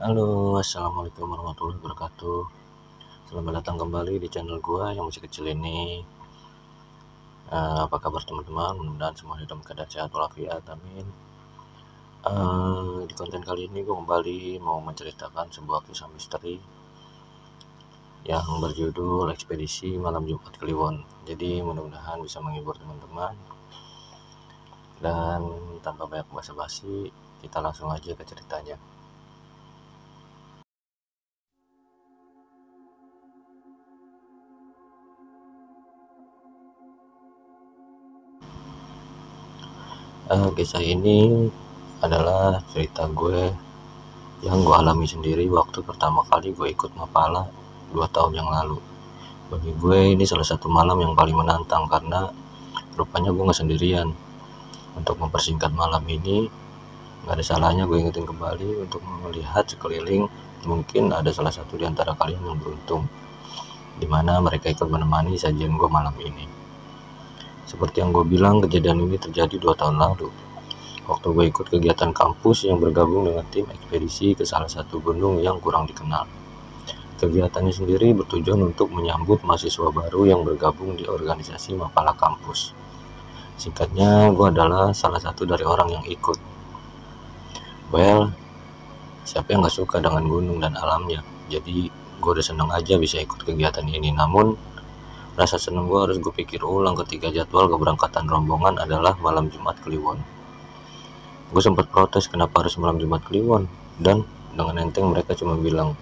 Halo, assalamualaikum warahmatullahi wabarakatuh. Selamat datang kembali di channel gua yang masih kecil ini. Apa kabar teman-teman? Mudah-mudahan semua hidup keadaan sehat walafiat, amin. Di konten kali ini gua kembali mau menceritakan sebuah kisah misteri yang berjudul Ekspedisi Malam Jumat Kliwon. Jadi mudah-mudahan bisa menghibur teman-teman. Dan tanpa banyak basa-basi, kita langsung aja ke ceritanya. Kisah ini adalah cerita gue yang gue alami sendiri waktu pertama kali gue ikut Mapala 2 tahun yang lalu. Bagi gue ini salah satu malam yang paling menantang karena rupanya gue gak sendirian. Untuk mempersingkat malam ini, gak ada salahnya gue ingetin kembali untuk melihat sekeliling. Mungkin ada salah satu di antara kalian yang beruntung, dimana mereka ikut menemani sajian gue malam ini. Seperti yang gue bilang, kejadian ini terjadi 2 tahun lalu. Waktu gue ikut kegiatan kampus yang bergabung dengan tim ekspedisi ke salah satu gunung yang kurang dikenal. Kegiatannya sendiri bertujuan untuk menyambut mahasiswa baru yang bergabung di organisasi Mapala kampus. Singkatnya, gue adalah salah satu dari orang yang ikut. Well, siapa yang gak suka dengan gunung dan alamnya? Jadi, gue udah seneng aja bisa ikut kegiatan ini. Namun, rasa seneng gue harus gue pikir ulang ketika jadwal keberangkatan rombongan adalah malam Jumat Kliwon. Gue sempat protes kenapa harus malam Jumat Kliwon, dan dengan enteng mereka cuma bilang,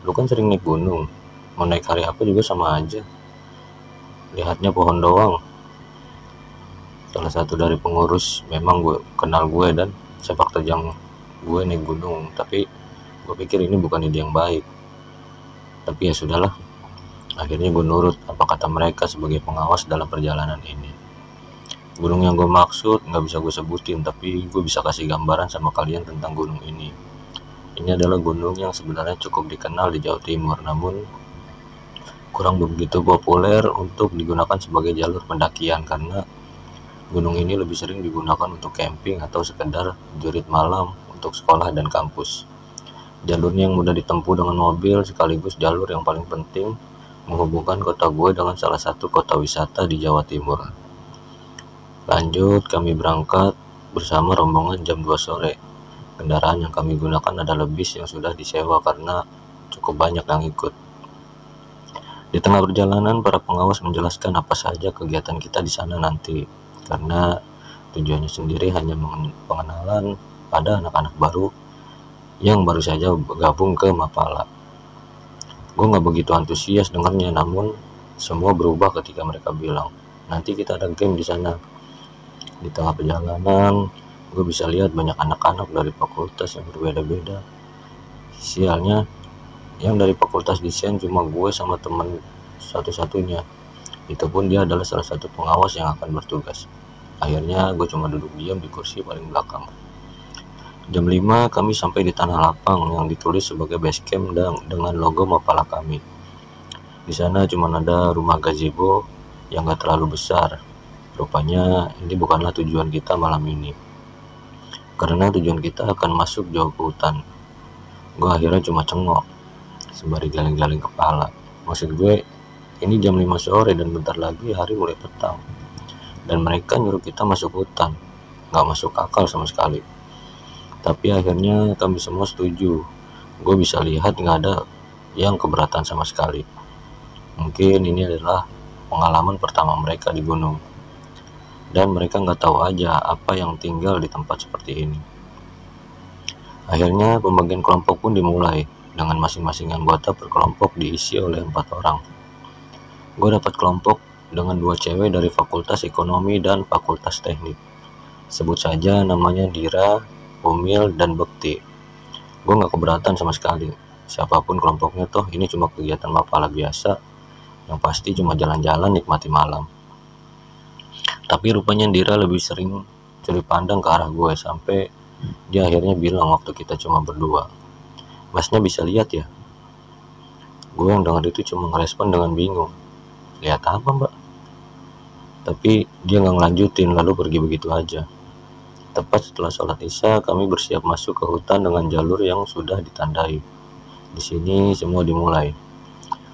lu kan sering naik gunung, mau naik hari apa juga sama aja, lihatnya pohon doang. Salah satu dari pengurus memang gue kenal gue dan sepak terjang gue naik gunung, tapi gue pikir ini bukan ide yang baik. Tapi ya sudahlah, akhirnya gue nurut apa kata mereka sebagai pengawas dalam perjalanan ini. Gunung yang gue maksud gak bisa gue sebutin, tapi gue bisa kasih gambaran sama kalian tentang gunung ini. Ini adalah gunung yang sebenarnya cukup dikenal di Jawa Timur, namun kurang begitu populer untuk digunakan sebagai jalur pendakian karena gunung ini lebih sering digunakan untuk camping atau sekedar jurit malam untuk sekolah dan kampus. Jalurnya yang mudah ditempuh dengan mobil sekaligus jalur yang paling penting menghubungkan kota gue dengan salah satu kota wisata di Jawa Timur. Lanjut, kami berangkat bersama rombongan jam 2 sore. Kendaraan yang kami gunakan adalah bis yang sudah disewa karena cukup banyak yang ikut. Di tengah perjalanan, para pengawas menjelaskan apa saja kegiatan kita di sana nanti, karena tujuannya sendiri hanya pengenalan pada anak-anak baru yang baru saja bergabung ke Mapala. Gue gak begitu antusias dengarnya, namun semua berubah ketika mereka bilang, nanti kita ada game di sana. Di tengah perjalanan, gue bisa lihat banyak anak-anak dari fakultas yang berbeda-beda. Sialnya, yang dari fakultas desain cuma gue sama temen satu-satunya. Itu pun dia adalah salah satu pengawas yang akan bertugas. Akhirnya gue cuma duduk diam di kursi paling belakang. Jam 5 kami sampai di tanah lapang yang ditulis sebagai base camp dengan logo Mapala kami. Di sana cuma ada rumah gazebo yang gak terlalu besar. Rupanya ini bukanlah tujuan kita malam ini, karena tujuan kita akan masuk jauh ke hutan. Gue akhirnya cuma cengok sembari galing-galing kepala. Maksud gue, ini jam 5 sore dan bentar lagi hari mulai petang, dan mereka nyuruh kita masuk hutan. Gak masuk akal sama sekali. Tapi akhirnya kami semua setuju. Gue bisa lihat gak ada yang keberatan sama sekali. Mungkin ini adalah pengalaman pertama mereka di gunung, dan mereka nggak tahu aja apa yang tinggal di tempat seperti ini. Akhirnya pembagian kelompok pun dimulai, dengan masing-masing anggota per kelompok diisi oleh 4 orang. Gue dapat kelompok dengan 2 cewek dari Fakultas Ekonomi dan Fakultas Teknik. Sebut saja namanya Dira, Umil, dan Bekti. Gue nggak keberatan sama sekali. Siapapun kelompoknya toh ini cuma kegiatan Mapala biasa, yang pasti cuma jalan-jalan nikmati malam. Tapi rupanya Dira lebih sering curi pandang ke arah gue sampai dia akhirnya bilang waktu kita cuma berdua, masnya bisa lihat ya? Gue yang dengar itu cuma ngerespon dengan bingung, lihat apa mbak? Tapi dia gak ngelanjutin lalu pergi begitu aja. Tepat setelah sholat isya, kami bersiap masuk ke hutan dengan jalur yang sudah ditandai. Di sini semua dimulai.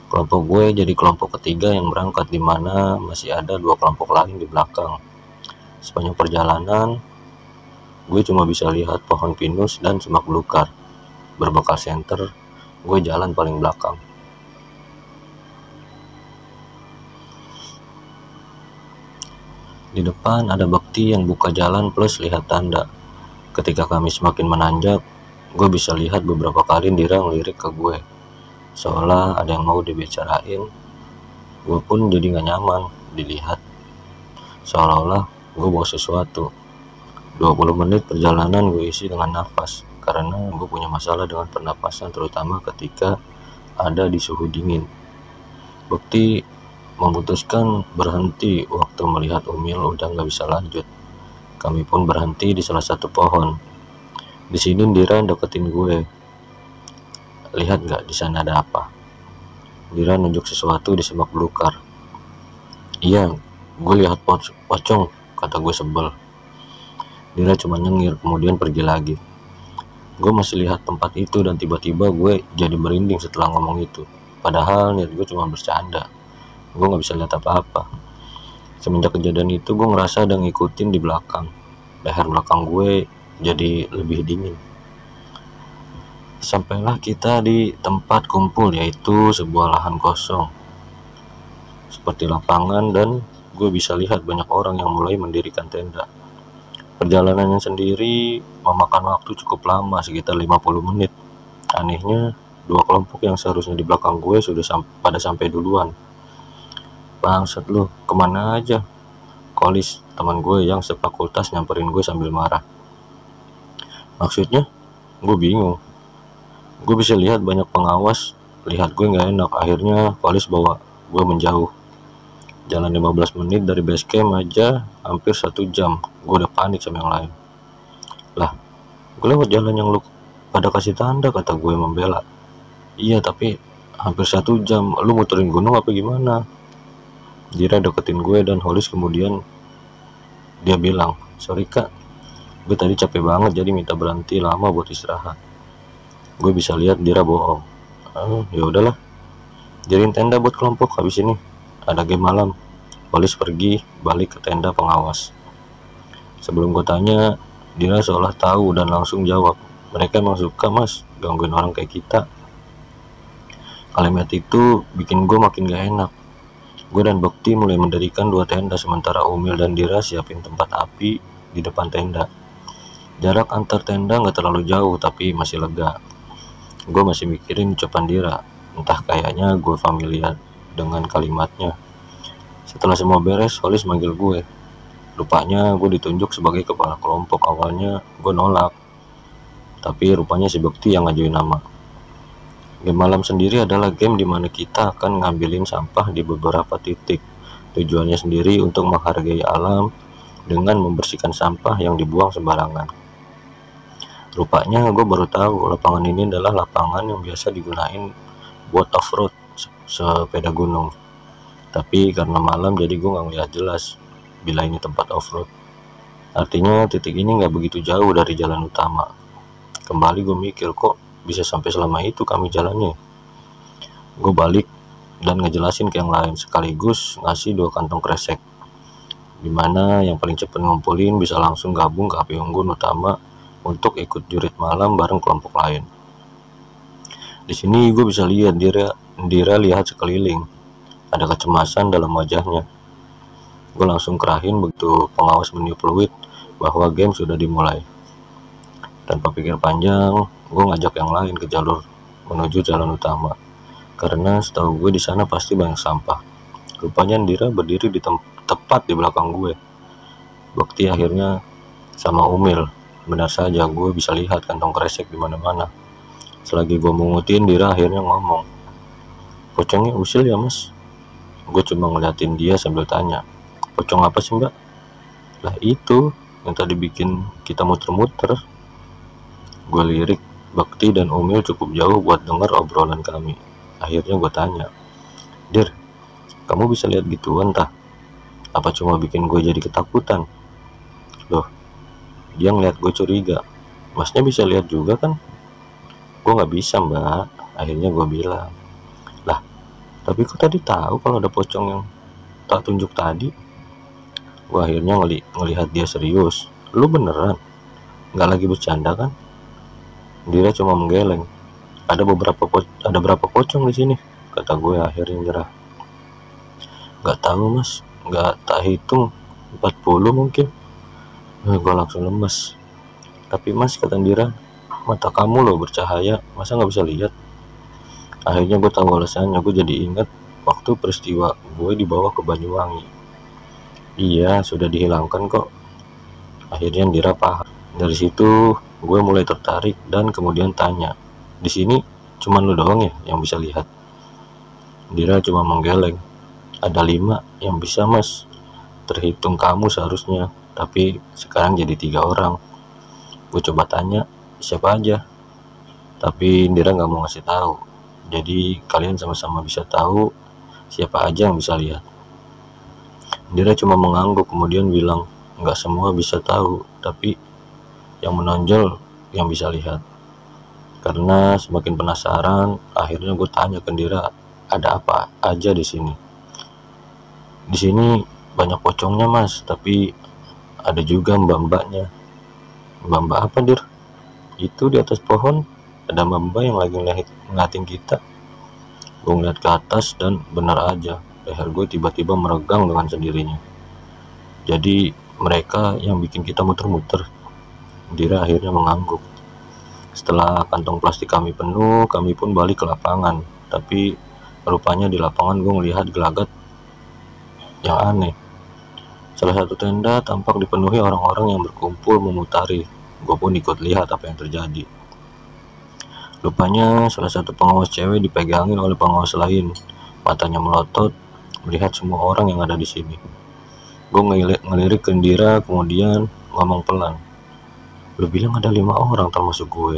Kelompok gue jadi kelompok ketiga yang berangkat, di mana masih ada 2 kelompok lain di belakang. Sepanjang perjalanan, gue cuma bisa lihat pohon pinus dan semak belukar. Berbekal senter, gue jalan paling belakang. Di depan ada Bekti yang buka jalan plus lihat tanda. Ketika kami semakin menanjak, gue bisa lihat beberapa kali Dira ngelirik ke gue, seolah ada yang mau dibicarain. Gue pun jadi gak nyaman dilihat, seolah-olah gue bawa sesuatu. 20 menit perjalanan gue isi dengan nafas, karena gue punya masalah dengan pernapasan, terutama ketika ada di suhu dingin. Bekti memutuskan berhenti waktu melihat Umil udah gak bisa lanjut. Kami pun berhenti di salah satu pohon. Di sini Dira deketin gue. Lihat gak di sana ada apa? Dira nunjuk sesuatu di semak belukar. Iya, gue lihat pocong, kata gue sebel. Dira cuma nyengir, kemudian pergi lagi. Gue masih lihat tempat itu dan tiba-tiba gue jadi merinding setelah ngomong itu. Padahal niat gue cuma bercanda. Gue gak bisa lihat apa-apa. Semenjak kejadian itu gue ngerasa ada ngikutin di belakang. Leher belakang gue jadi lebih dingin. Sampailah kita di tempat kumpul, yaitu sebuah lahan kosong seperti lapangan, dan gue bisa lihat banyak orang yang mulai mendirikan tenda. Perjalanannya sendiri memakan waktu cukup lama, sekitar 50 menit. Anehnya, 2 kelompok yang seharusnya di belakang gue sudah pada sampai duluan. Bangsat lu, kemana aja? Kolis, teman gue yang sefakultas, nyamperin gue sambil marah. Maksudnya? Gue bingung. Gue bisa lihat banyak pengawas, lihat gue gak enak. Akhirnya Kolis bawa gue menjauh. Jalan 15 menit dari base camp aja hampir 1 jam. Gue udah panik sama yang lain. Lah, gue lewat jalan yang lu pada kasih tanda, kata gue membela. Iya, tapi hampir 1 jam. Lu muterin gunung apa gimana? Dira deketin gue dan Holis, kemudian dia bilang, sorry kak, gue tadi capek banget jadi minta berhenti lama buat istirahat. Gue bisa lihat Dira bohong. Ya udahlah, jadiin tenda buat kelompok, habis ini ada game malam. Holis pergi balik ke tenda pengawas. Sebelum gue tanya, Dira seolah tahu dan langsung jawab, mereka emang suka mas gangguin orang kayak kita. Kalimat itu bikin gue makin gak enak. Gue dan Bekti mulai mendirikan 2 tenda, sementara Umil dan Dira siapin tempat api di depan tenda. Jarak antar tenda gak terlalu jauh, tapi masih lega. Gue masih mikirin ucapan Dira, entah kayaknya gue familiar dengan kalimatnya. Setelah semua beres, Holis manggil gue. Rupanya gue ditunjuk sebagai kepala kelompok. Awalnya gue nolak, tapi rupanya si Bekti yang ngajuin nama. Game malam sendiri adalah game dimana kita akan ngambilin sampah di beberapa titik. Tujuannya sendiri untuk menghargai alam dengan membersihkan sampah yang dibuang sembarangan. Rupanya gue baru tahu lapangan ini adalah lapangan yang biasa digunain buat off-road sepeda gunung. Tapi karena malam jadi gue gak ngeliat jelas bila ini tempat off-road. Artinya titik ini gak begitu jauh dari jalan utama. Kembali gue mikir, kok bisa sampai selama itu kami jalannya. Gue balik dan ngejelasin ke yang lain, sekaligus ngasih 2 kantong kresek, dimana yang paling cepat ngumpulin bisa langsung gabung ke api unggun utama untuk ikut jurit malam bareng kelompok lain. Di sini gue bisa lihat Dira lihat sekeliling, ada kecemasan dalam wajahnya. Gue langsung kerahin begitu pengawas meniup peluit bahwa game sudah dimulai. Tanpa pikir panjang, gue ngajak yang lain ke jalur menuju jalan utama, karena setahu gue di sana pasti banyak sampah. Rupanya Dira berdiri di tepat di belakang gue. Bekti akhirnya sama Umil. Benar saja, gue bisa lihat kantong kresek di mana-mana. Selagi gue mengutin, Dira akhirnya ngomong, pocongnya usil ya mas? Gue cuma ngeliatin dia sambil tanya, pocong apa sih mbak? Lah itu yang tadi bikin kita muter-muter. Gue lirik Bekti dan Umil cukup jauh buat dengar obrolan kami. Akhirnya gue tanya, Dir, kamu bisa lihat gituan tah? Apa cuma bikin gue jadi ketakutan? Loh, Dia ngeliat gue curiga. Masnya bisa lihat juga kan? Gue nggak bisa mbak. Akhirnya gue bilang, lah tapi kok tadi tahu kalau ada pocong yang tak tunjuk tadi? Gue akhirnya ngelihat dia serius. Lu beneran? Nggak lagi bercanda kan? Dia cuma menggeleng. Ada berapa pocong di sini? Kata gue akhirnya nyerah. Nggak tahu mas, nggak tak hitung, 40 mungkin. Gue langsung lemes. Tapi mas, kata Dira, mata kamu loh bercahaya, masa nggak bisa lihat? Akhirnya gue tahu alasannya. Gue jadi ingat waktu peristiwa gue dibawa ke Banyuwangi. Iya, sudah dihilangkan kok. Akhirnya Dira paham. Dari situ gue mulai tertarik dan kemudian tanya, di sini cuman lu doang ya yang bisa lihat? Dira cuma menggeleng. Ada 5 yang bisa mas, terhitung kamu seharusnya, tapi sekarang jadi 3 orang. Gue coba tanya siapa aja, tapi Dira nggak mau ngasih tahu. Jadi kalian sama-sama bisa tahu siapa aja yang bisa lihat. Dira cuma mengangguk kemudian bilang, nggak semua bisa tahu, tapi yang menonjol yang bisa lihat. Karena semakin penasaran, akhirnya gue tanya ke Dira, ada apa aja di sini? Di sini banyak pocongnya mas, tapi ada juga mbak-mbaknya. Mbak-mbak apa Dir? Itu di atas pohon ada mbak-mbak yang lagi ngeliatin kita. Gue ngeliat ke atas dan benar aja, leher gue tiba-tiba meregang dengan sendirinya. Jadi mereka yang bikin kita muter-muter. Dira akhirnya mengangguk. Setelah kantong plastik kami penuh, kami pun balik ke lapangan. Tapi rupanya di lapangan gue ngelihat gelagat yang aneh. Salah satu tenda tampak dipenuhi orang-orang yang berkumpul memutari. Gue pun ikut lihat apa yang terjadi. Rupanya salah satu pengawas cewek dipegangin oleh pengawas lain. Matanya melotot melihat semua orang yang ada di sini. Gue ngelirik ke Dira kemudian ngomong pelan. Lu bilang ada 5 orang termasuk gue.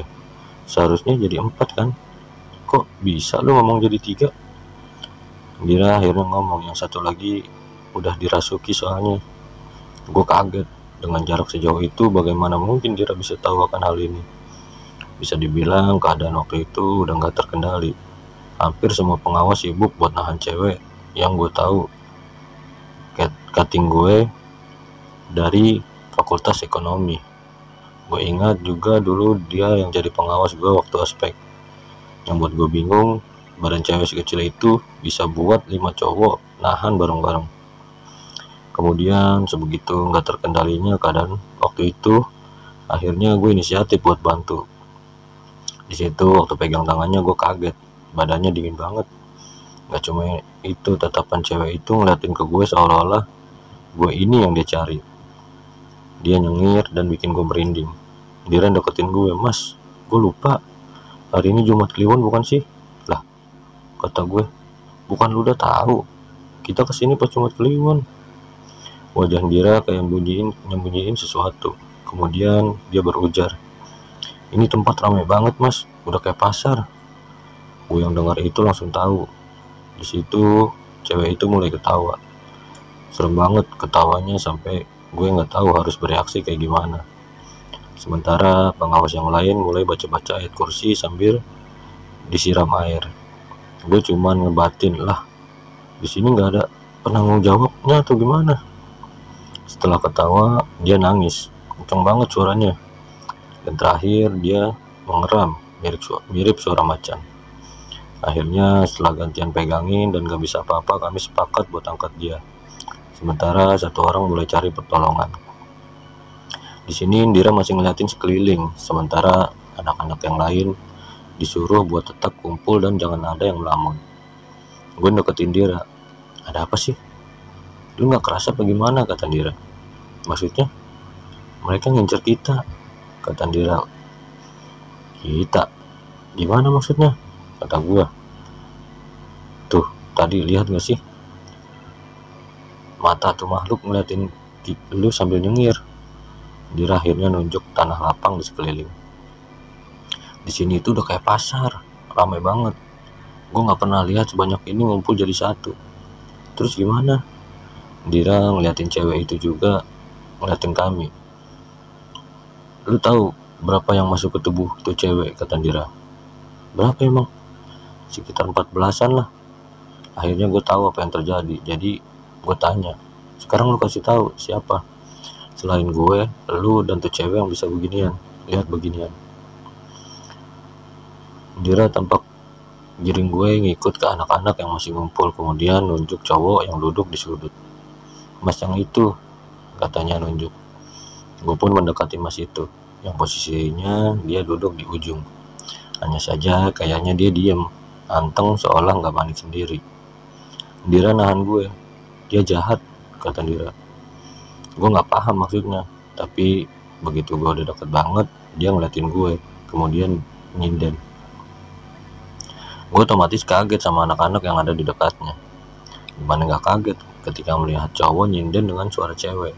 Seharusnya jadi 4 kan? Kok bisa lu ngomong jadi 3? Dira akhirnya ngomong, yang satu lagi udah dirasuki soalnya. Gue kaget. Dengan jarak sejauh itu bagaimana mungkin Dira bisa tahu akan hal ini? Bisa dibilang keadaan waktu itu udah gak terkendali. Hampir semua pengawas sibuk buat nahan cewek yang gue tahu cutting gue dari Fakultas Ekonomi. Gue ingat juga dulu dia yang jadi pengawas gue waktu ospek. Yang buat gue bingung, badan cewek sekecil itu bisa buat 5 cowok nahan bareng-bareng. Kemudian sebegitu nggak terkendalinya keadaan waktu itu, akhirnya gue inisiatif buat bantu. Di situ waktu pegang tangannya gue kaget, badannya dingin banget. Gak cuma itu, tatapan cewek itu ngeliatin ke gue seolah-olah gue ini yang dia cari. Dia nyengir dan bikin gue merinding. Dia deketin gue, mas, gue lupa hari ini Jumat Kliwon bukan sih? Lah, kata gue, bukan lu udah tahu? Kita kesini pas Jumat Kliwon. Wajah Dira kayak nyembunyiin sesuatu. Kemudian dia berujar, ini tempat ramai banget mas, udah kayak pasar. Gue yang dengar itu langsung tahu. Di situ cewek itu mulai ketawa. Serem banget ketawanya sampai gue nggak tahu harus bereaksi kayak gimana. Sementara pengawas yang lain mulai baca-baca ayat kursi sambil disiram air. Gue cuman ngebatin, lah di sini nggak ada penanggung jawabnya atau gimana? Setelah ketawa dia nangis kenceng banget suaranya, dan terakhir dia mengeram mirip suara macan. Akhirnya setelah gantian pegangin dan gak bisa apa-apa, kami sepakat buat angkat dia. Sementara satu orang mulai cari pertolongan. Di sini Dira masih ngeliatin sekeliling, sementara anak-anak yang lain disuruh buat tetap kumpul dan jangan ada yang melamun. Gue deketin Dira, ada apa sih? Lu gak kerasa apa gimana? Kata Dira. Maksudnya? Mereka ngincer kita, kata Dira. Kita? Gimana maksudnya? Kata gue. Tuh, tadi lihat gak sih? Mata tuh makhluk ngeliatin lu sambil nyengir. Dira akhirnya nunjuk tanah lapang di sekeliling. Di sini itu udah kayak pasar, ramai banget. Gue nggak pernah lihat sebanyak ini ngumpul jadi satu. Terus gimana? Dira ngeliatin cewek itu juga ngeliatin kami. Lu tahu berapa yang masuk ke tubuh tuh cewek, kata Indira. Berapa emang? Sekitar 14-an lah. Akhirnya gue tahu apa yang terjadi. Jadi gue tanya, sekarang lu kasih tahu siapa selain gue, lu dan tuh cewek yang bisa beginian, lihat beginian. Indira tampak giring gue ngikut ke anak-anak yang masih ngumpul, kemudian nunjuk cowok yang duduk di sudut. Mas yang itu, katanya nunjuk. Gue pun mendekati mas itu, yang posisinya dia duduk di ujung. Hanya saja kayaknya dia diem, anteng seolah nggak panik sendiri. Indira nahan gue. Dia jahat, kata Indira. Gue nggak paham maksudnya, tapi begitu gue udah deket banget, dia ngeliatin gue, kemudian nyinden. Gue otomatis kaget sama anak-anak yang ada di dekatnya. Gimana nggak kaget ketika melihat cowok nyinden dengan suara cewek.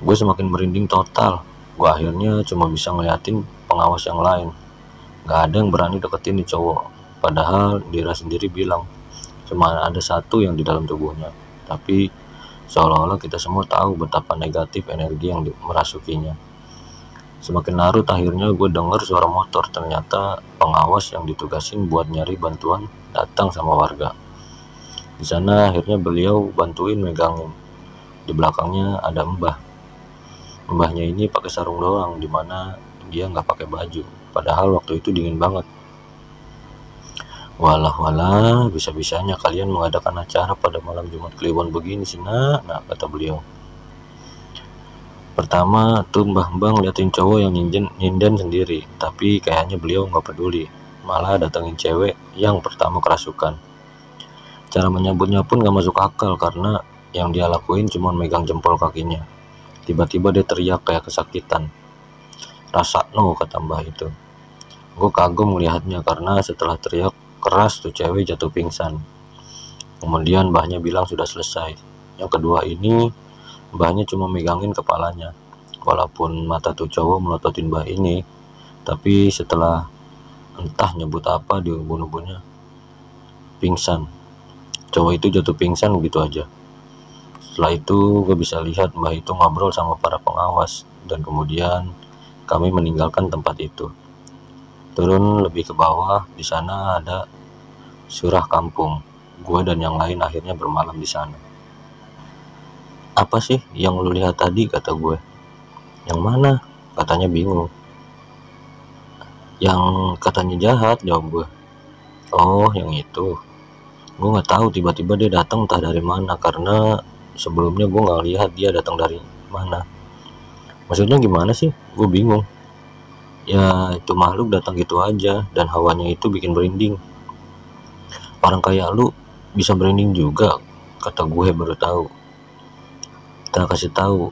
Gue semakin merinding total. Gue akhirnya cuma bisa ngeliatin pengawas yang lain. Gak ada yang berani deketin nih cowok. Padahal Dira sendiri bilang cuma ada satu yang di dalam tubuhnya. Tapi seolah-olah kita semua tahu betapa negatif energi yang merasukinya. Semakin larut akhirnya gue dengar suara motor. Ternyata pengawas yang ditugasin buat nyari bantuan datang sama warga. Di sana akhirnya beliau bantuin megangin. Di belakangnya ada mbah. Mbahnya ini pakai sarung doang, dimana dia nggak pakai baju. Padahal waktu itu dingin banget. Walah, bisa-bisanya kalian mengadakan acara pada malam Jumat Kliwon begini sih, nak, kata beliau. Pertama tuh mbah-mbah ngeliatin cowok yang nyinden sendiri, tapi kayaknya beliau nggak peduli, malah datengin cewek yang pertama kerasukan. Cara menyambutnya pun gak masuk akal karena yang dia lakuin cuma megang jempol kakinya. Tiba-tiba dia teriak kayak kesakitan. Rasakno, kata mbah itu. Gue kagum melihatnya karena setelah teriak keras tuh cewek jatuh pingsan. Kemudian mbahnya bilang sudah selesai. Yang kedua ini mbahnya cuma megangin kepalanya. Walaupun mata tuh cowok melototin mbah ini, tapi setelah entah nyebut apa di ubun-ubunnya, pingsan. Cowok itu jatuh pingsan begitu aja. Setelah itu gue bisa lihat mbah itu ngobrol sama para pengawas, dan kemudian kami meninggalkan tempat itu. Turun lebih ke bawah, di sana ada surah kampung. Gue dan yang lain akhirnya bermalam di sana. Apa sih yang lu lihat tadi, kata gue. Yang mana? Katanya bingung. Yang katanya jahat, jawab gue. Oh, yang itu. Gue nggak tahu, tiba-tiba dia datang entah dari mana, karena sebelumnya gue nggak lihat dia datang dari mana. Maksudnya gimana sih? Gue bingung. Ya itu makhluk datang gitu aja, dan hawanya itu bikin merinding. Orang kayak lu bisa merinding juga, kata gue baru tahu. Kita kasih tahu.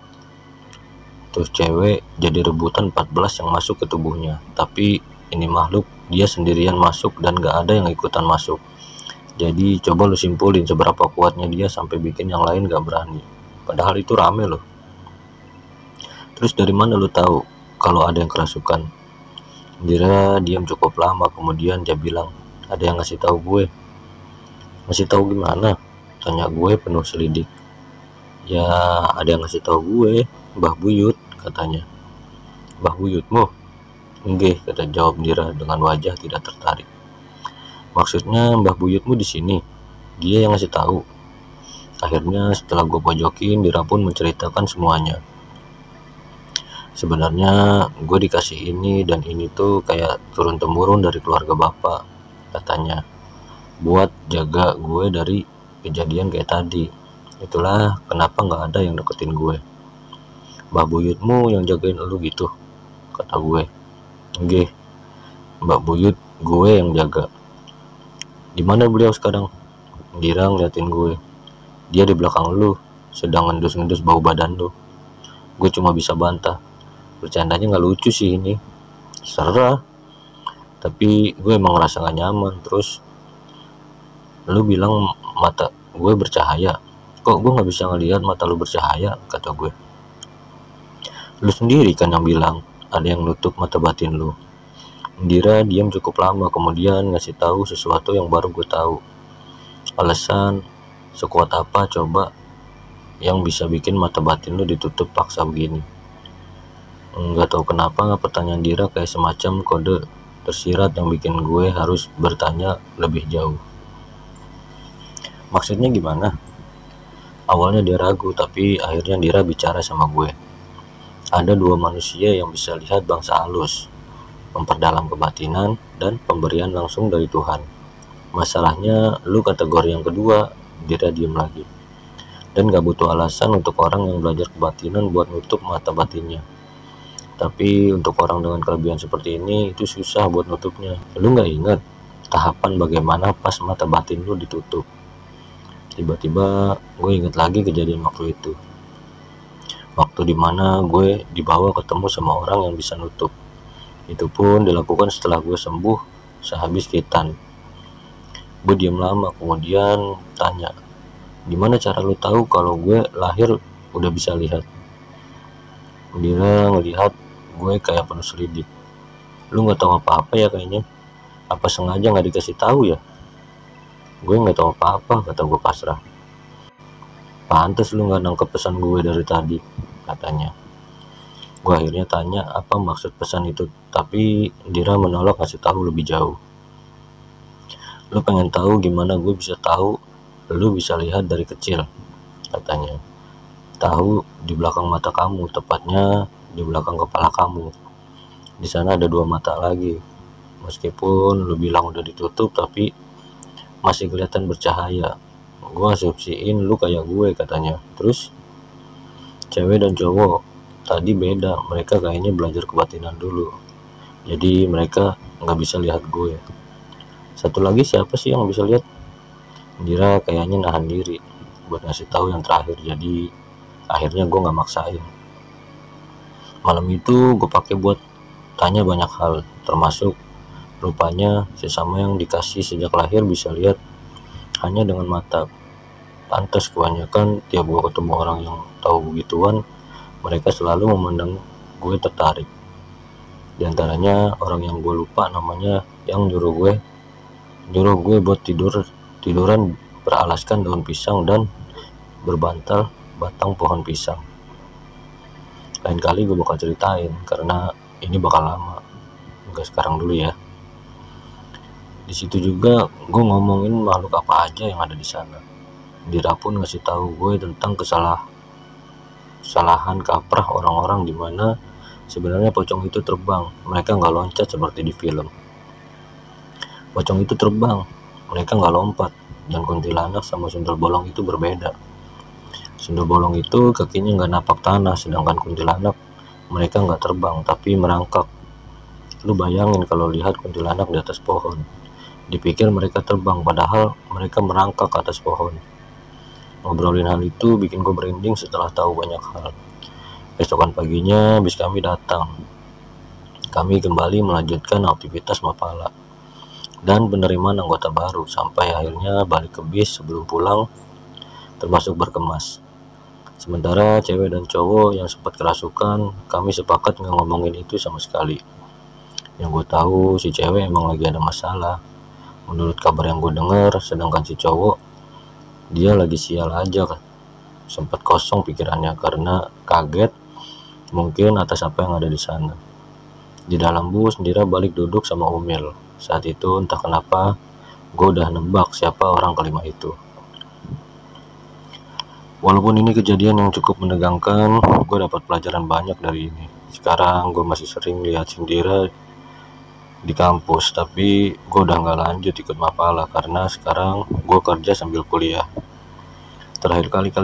Terus cewek jadi rebutan 14 yang masuk ke tubuhnya. Tapi ini makhluk dia sendirian masuk dan gak ada yang ikutan masuk. Jadi coba lu simpulin seberapa kuatnya dia sampai bikin yang lain gak berani. Padahal itu rame loh. Terus dari mana lu tahu kalau ada yang kerasukan? Indira diam cukup lama, kemudian dia bilang, ada yang ngasih tahu gue. Ngasih tahu gimana? Tanya gue penuh selidik. Ya ada yang ngasih tahu gue, Mbah Buyut, katanya. Mbah Buyutmu? Enggak, kata jawab Indira dengan wajah tidak tertarik. Maksudnya Mbah Buyutmu di sini? Dia yang ngasih tahu. Akhirnya setelah gue pojokin, Indira pun menceritakan semuanya. Sebenarnya gue dikasih ini dan ini tuh kayak turun temurun dari keluarga bapak, katanya, buat jaga gue dari kejadian kayak tadi. Itulah kenapa nggak ada yang deketin gue. Mbah Buyutmu yang jagain lu gitu, kata gue. Nggih, Mbak Buyut gue yang jaga. Di mana beliau sekarang? Indira ngeliatin gue. Dia di belakang lu, sedang ngendus-ngendus bau badan lu. Gue cuma bisa bantah. Bercandanya nggak lucu sih ini. Serah. Tapi gue emang ngerasa gak nyaman. Terus lu bilang mata gue bercahaya. Kok gue gak bisa ngelihat mata lu bercahaya, kata gue. Lu sendiri kan yang bilang ada yang nutup mata batin lu. Indira diam cukup lama, kemudian ngasih tahu sesuatu yang baru gue tahu. Alasan sekuat apa coba yang bisa bikin mata batin lu ditutup paksa begini? Nggak tahu kenapa pertanyaan Dira kayak semacam kode tersirat yang bikin gue harus bertanya lebih jauh. Maksudnya gimana? Awalnya dia ragu, tapi akhirnya Dira bicara sama gue. Ada dua manusia yang bisa lihat bangsa halus, memperdalam kebatinan, dan pemberian langsung dari Tuhan. Masalahnya lu kategori yang kedua. Dira diem lagi. Dan gak butuh alasan untuk orang yang belajar kebatinan buat nutup mata batinnya. Tapi untuk orang dengan kelebihan seperti ini, itu susah buat nutupnya. Lu gak ingat tahapan bagaimana pas mata batin lu ditutup? Tiba-tiba gue inget lagi kejadian waktu itu. Waktu dimana gue dibawa ketemu sama orang yang bisa nutup. Itu pun dilakukan setelah gue sembuh sehabis khitan. Gue diem lama, kemudian tanya, gimana cara lu tahu kalau gue lahir udah bisa lihat? Dia ngelihat gue kayak penuh selidik. Lu nggak tahu apa-apa ya kayaknya. Apa sengaja nggak dikasih tahu ya? Gue nggak tahu apa-apa, kata gue pasrah. Pantes lu nggak nangkep pesan gue dari tadi, katanya. Gue akhirnya tanya apa maksud pesan itu, tapi Dira menolak kasih tahu lebih jauh. Lu pengen tahu gimana gue bisa tahu lu bisa lihat dari kecil, katanya. Tahu di belakang mata kamu, tepatnya di belakang kepala kamu. Di sana ada dua mata lagi. Meskipun lu bilang udah ditutup, tapi masih kelihatan bercahaya. Gue asumsiin lu kayak gue, katanya. Terus cewek dan cowok tadi beda, mereka kayaknya belajar kebatinan dulu, jadi mereka nggak bisa lihat gue. Satu lagi siapa sih yang bisa lihat? Dira kayaknya nahan diri buat ngasih tahu yang terakhir, jadi akhirnya gue nggak maksain. Malam itu gue pakai buat tanya banyak hal, termasuk rupanya sesama yang dikasih sejak lahir bisa lihat hanya dengan mata. Pantas kebanyakan tiap gue ketemu orang yang tahu begituan, mereka selalu memandang gue tertarik. Di antaranya orang yang gue lupa namanya, yang nyuruh gue buat tiduran beralaskan daun pisang dan berbantal batang pohon pisang. Lain kali gue bakal ceritain karena ini bakal lama, enggak sekarang dulu ya. Di situ juga gue ngomongin makhluk apa aja yang ada di sana. Dira pun ngasih tahu gue tentang kesalahan kaprah orang-orang di mana sebenarnya pocong itu terbang, mereka nggak loncat seperti di film. Pocong itu terbang, mereka nggak lompat, dan kuntilanak sama sundel bolong itu berbeda. Sundel bolong itu kakinya nggak napak tanah, sedangkan kuntilanak mereka nggak terbang tapi merangkak. Lu bayangin kalau lihat kuntilanak di atas pohon, dipikir mereka terbang padahal mereka merangkak ke atas pohon. Ngobrolin hal itu bikin gue merinding setelah tahu banyak hal. Besokan paginya bis kami datang. Kami kembali melanjutkan aktivitas mapala dan penerimaan anggota baru sampai akhirnya balik ke bis sebelum pulang, termasuk berkemas. Sementara cewek dan cowok yang sempat kerasukan, kami sepakat nggak ngomongin itu sama sekali. Yang gue tahu si cewek emang lagi ada masalah, menurut kabar yang gue dengar, sedangkan si cowok dia lagi sial aja kan. Sempat kosong pikirannya karena kaget mungkin atas apa yang ada di sana. Di dalam bus Dira balik duduk sama Umil. Saat itu entah kenapa gue udah nebak siapa orang kelima itu. Walaupun ini kejadian yang cukup menegangkan, gue dapat pelajaran banyak dari ini. Sekarang gue masih sering lihat Dira di kampus, tapi gue udah nggak lanjut ikut mapala karena sekarang gue kerja sambil kuliah. Terakhir kali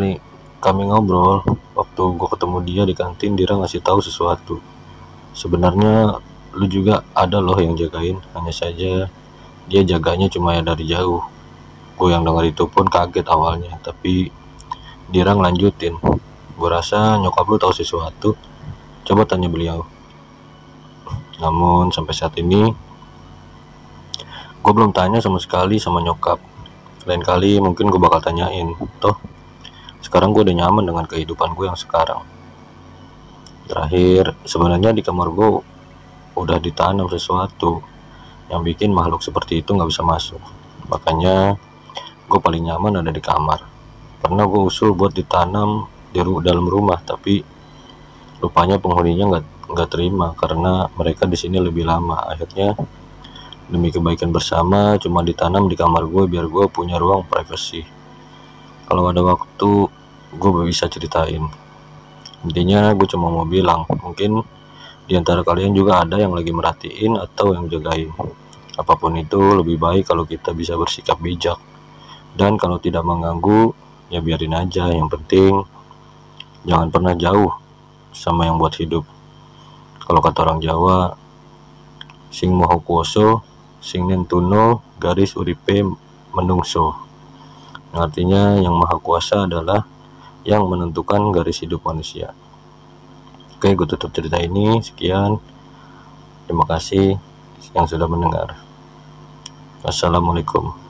kami ngobrol waktu gue ketemu dia di kantin, Dira ngasih tahu sesuatu. Sebenarnya lu juga ada loh yang jagain, hanya saja dia jaganya cuma ya dari jauh. Gue yang dengar itu pun kaget awalnya, tapi Dira ngelanjutin, gue rasa nyokap lu tahu sesuatu, coba tanya beliau. Namun sampai saat ini gue belum tanya sama sekali sama nyokap. Lain kali mungkin gue bakal tanyain. Toh sekarang gue udah nyaman dengan kehidupan gue yang sekarang. Terakhir, sebenarnya di kamar gue udah ditanam sesuatu yang bikin makhluk seperti itu nggak bisa masuk. Makanya gue paling nyaman ada di kamar. Pernah gue usul buat ditanam di dalam rumah, tapi rupanya penghuninya nggak nggak terima karena mereka di sini lebih lama. Akhirnya demi kebaikan bersama cuma ditanam di kamar gue biar gue punya ruang privasi. Kalau ada waktu gue bisa ceritain. Intinya gue cuma mau bilang, mungkin di antara kalian juga ada yang lagi merhatiin atau yang jagain. Apapun itu lebih baik kalau kita bisa bersikap bijak. Dan kalau tidak mengganggu, ya biarin aja. Yang penting jangan pernah jauh sama yang buat hidup. Kalau kata orang Jawa, sing moho kuoso, sing nentuno, garis uripe menungso. Artinya yang maha kuasa adalah yang menentukan garis hidup manusia. Oke, gue tutup cerita ini. Sekian. Terima kasih yang sudah mendengar. Assalamualaikum.